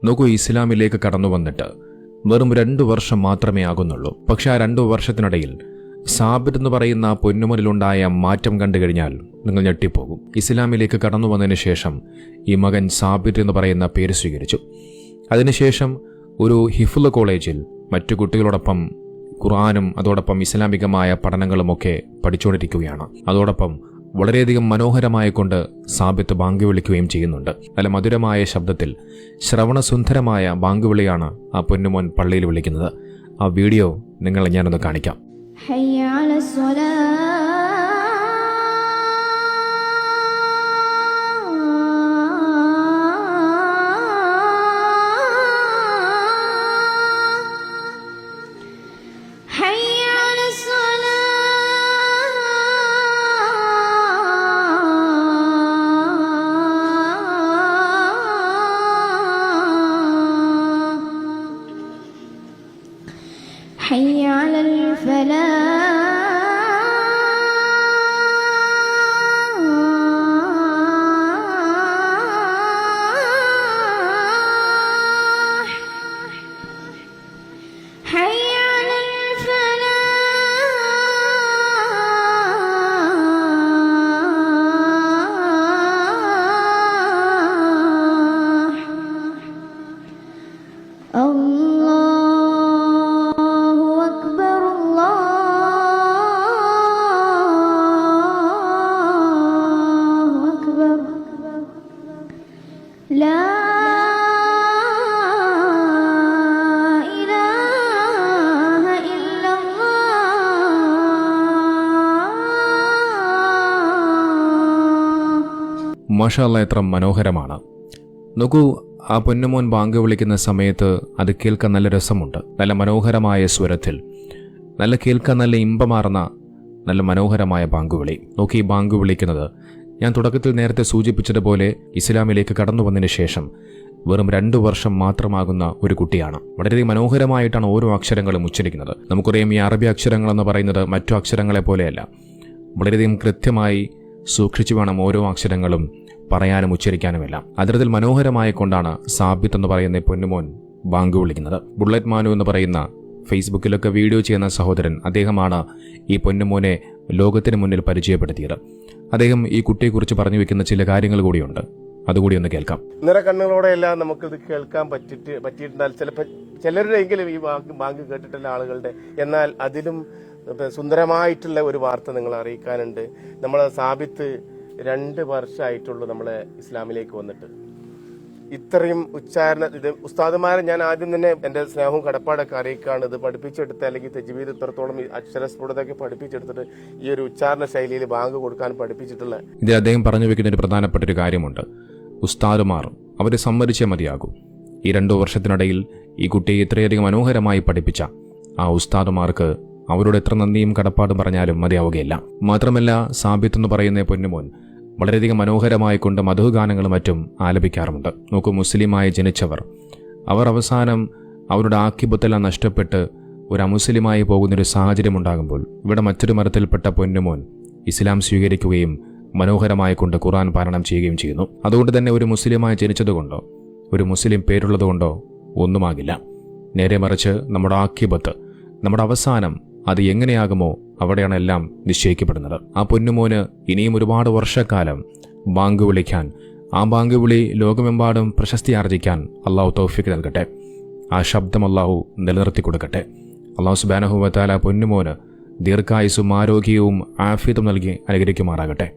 നോക്കൂ, ഇസ്ലാമിലേക്ക് കടന്നു വന്നിട്ട് വെറും 2 വർഷം മാത്രമേ ആകുന്നുള്ളൂ. പക്ഷെ ആ 2 വർഷത്തിനിടയിൽ സാബിത്ത് എന്ന് പറയുന്ന പൊന്നുമോനിലുണ്ടായ മാറ്റം കണ്ടു കഴിഞ്ഞാൽ നിങ്ങൾ ഞെട്ടിപ്പോകും. ഇസ്ലാമിലേക്ക് കടന്നു വന്നതിന് ശേഷം ഈ മകൻ സാബിത്ത് എന്ന് പറയുന്ന പേര് സ്വീകരിച്ചു. അതിനുശേഷം ഒരു ഹിഫ്ള് കോളേജിൽ മറ്റു കുട്ടികളോടൊപ്പം ഖുർആനും അതോടൊപ്പം ഇസ്ലാമികമായ പഠനങ്ങളുമൊക്കെ പഠിച്ചുകൊണ്ടിരിക്കുകയാണ്. അതോടൊപ്പം വളരെയധികം മനോഹരമായി കൊണ്ട് സാബിത്ത് ബാങ്ക് വിളിക്കുകയും ചെയ്യുന്നുണ്ട്. നല്ല മധുരമായ ശബ്ദത്തിൽ ശ്രവണസുന്ദരമായ ബാങ്ക് വിളിയാണ് ആ പൊന്നുമോൻ പള്ളിയിൽ വിളിക്കുന്നത്. ആ വീഡിയോ നിങ്ങളെ ഞാനൊന്ന് കാണിക്കാം. حي على الفلاح حي على لا إله إلا الله. മാഷാ അല്ലാഹ്, എത്ര മനോഹരമാണ്. നോക്കൂ, ആ പൊന്നുമോൻ ബാങ്ക് വിളിക്കുന്ന സമയത്ത് അത് കേൾക്കാൻ നല്ല രസമുണ്ട്. നല്ല മനോഹരമായ സ്വരത്തിൽ, നല്ല കേൾക്കാൻ നല്ല ഇമ്പമാർന്ന നല്ല മനോഹരമായ ബാങ്ക് വിളി. നോക്കി, ഈ ബാങ്ക് വിളിക്കുന്നത് ഞാൻ തുടക്കത്തിൽ നേരത്തെ സൂചിപ്പിച്ചതുപോലെ ഇസ്ലാമിലേക്ക് കടന്നു വന്നതിന് ശേഷം വെറും 2 വർഷം മാത്രമാകുന്ന ഒരു കുട്ടിയാണ്. വളരെയധികം മനോഹരമായിട്ടാണ് ഓരോ അക്ഷരങ്ങളും ഉച്ചരിക്കുന്നത്. നമുക്കറിയാം, ഈ അറബി അക്ഷരങ്ങളെന്ന് പറയുന്നത് മറ്റു അക്ഷരങ്ങളെ പോലെയല്ല. വളരെയധികം കൃത്യമായി സൂക്ഷിച്ചു വേണം ഓരോ അക്ഷരങ്ങളും പറയാനും ഉച്ചരിക്കാനുമെല്ലാം. അത്തരത്തിൽ മനോഹരമായി കൊണ്ടാണ് സാബിത്ത് എന്ന് പറയുന്ന പൊന്നുമോൻ ബാങ്ക് വിളിക്കുന്നത്. ബുള്ളറ്റ് മാനു എന്ന് പറയുന്ന ഫേസ്ബുക്കിലൊക്കെ വീഡിയോ ചെയ്യുന്ന സഹോദരൻ, അദ്ദേഹമാണ് ഈ പൊന്നുമോനെ ലോകത്തിന് മുന്നിൽ പരിചയപ്പെടുത്തിയത്. അദ്ദേഹം ഈ കുട്ടിയെക്കുറിച്ച് പറഞ്ഞു വെക്കുന്ന ചില കാര്യങ്ങൾ കൂടിയുണ്ട്, അതുകൂടി ഒന്ന് കേൾക്കാം. നിറകണ്ണുകളോടെയെല്ലാം നമുക്കിത് കേൾക്കാൻ പറ്റിയിട്ടുണ്ടാൽ ചിലപ്പോൾ ചിലരുടെയെങ്കിലും ഈ ബാങ്ക് കേട്ടിട്ടുള്ള ആളുകളുടെ, എന്നാൽ അതിലും സുന്ദരമായിട്ടുള്ള ഒരു വാർത്ത നിങ്ങളെ അറിയിക്കാനുണ്ട്. നമ്മളെ സാബിത്ത് 2 വർഷമായിട്ടുള്ളൂ നമ്മളെ ഇസ്ലാമിലേക്ക് വന്നിട്ട്. ഇത്രയും ഉച്ചാരണ, ഇത് ഉസ്താദുമാരെ ഞാൻ ആദ്യം തന്നെ എന്റെ സ്നേഹവും കടപ്പാടൊക്കെ അറിയിക്കാണ്. ഇത് പഠിപ്പിച്ചെടുത്ത് അല്ലെങ്കിൽ തജ്വീദ് ഇത്രത്തോളം അക്ഷരസ്ഫുടതൊക്കെ പഠിപ്പിച്ചെടുത്തിട്ട് ഈ ഒരു ഉച്ചാരണ ശൈലിയിൽ ബാങ്ക് കൊടുക്കാൻ പഠിപ്പിച്ചിട്ടുള്ള ഇതിൽ അദ്ദേഹം പറഞ്ഞു വെക്കുന്ന ഒരു പ്രധാനപ്പെട്ട ഒരു കാര്യമുണ്ട്. ഉസ്താദുമാർ അവരെ സമ്മതിച്ചേ മതിയാകും. ഈ 2 വർഷത്തിനിടയിൽ ഈ കുട്ടിയെ ഇത്രയധികം മനോഹരമായി പഠിപ്പിച്ച ആ ഉസ്താദുമാർക്ക് അവരോട് എത്ര നന്ദിയും കടപ്പാടും പറഞ്ഞാലും മതിയാവുകയില്ല. മാത്രമല്ല, സാബിത്ത് എന്ന് പറയുന്ന പൊന്നുമോൻ വളരെയധികം മനോഹരമായി കൊണ്ട് മധുഗാനങ്ങളും മറ്റും ആലപിക്കാറുമുണ്ട്. നോക്കൂ, മുസ്ലിമായി ജനിച്ചവർ അവർ അവസാനം അവരുടെ ആക്കിബത്തെല്ലാം നഷ്ടപ്പെട്ട് ഒരു അമുസ്ലിമായി പോകുന്നൊരു സാഹചര്യം ഉണ്ടാകുമ്പോൾ ഇവിടെ മറ്റൊരു മതത്തിൽപ്പെട്ട പൊന്നുമോൻ ഇസ്ലാം സ്വീകരിക്കുകയും മനോഹരമായി കൊണ്ട് ഖുർആൻ പാരായണം ചെയ്യുകയും ചെയ്യുന്നു. അതുകൊണ്ട് തന്നെ ഒരു മുസ്ലിമായി ജനിച്ചതുകൊണ്ടോ ഒരു മുസ്ലിം പേരുള്ളതുകൊണ്ടോ ഒന്നുമാകില്ല. നേരെ മറിച്ച് നമ്മുടെ ആക്കിബത്ത്, നമ്മുടെ അവസാനം അത് എങ്ങനെയാകുമോ അവിടെയാണ് എല്ലാം നിശ്ചയിക്കപ്പെടുന്നത്. ആ പൊന്നുമോന് ഇനിയും ഒരുപാട് വർഷക്കാലം ബാങ്ക് വിളിക്കാൻ, ആ ബാങ്ക് വിളി ലോകമെമ്പാടും പ്രശസ്തി ആർജിക്കാൻ അള്ളാഹു തൗഫീഖ് നൽകട്ടെ. ആ ശബ്ദം അള്ളാഹു നിലനിർത്തി കൊടുക്കട്ടെ. അള്ളാഹു സുബ്ഹാനഹു വ തആല പൊന്നുമോന് ദീർഘായുസ്സും ആരോഗ്യവും ആഫിയത്തും നൽകി അനുഗ്രഹിക്കുമാറാകട്ടെ.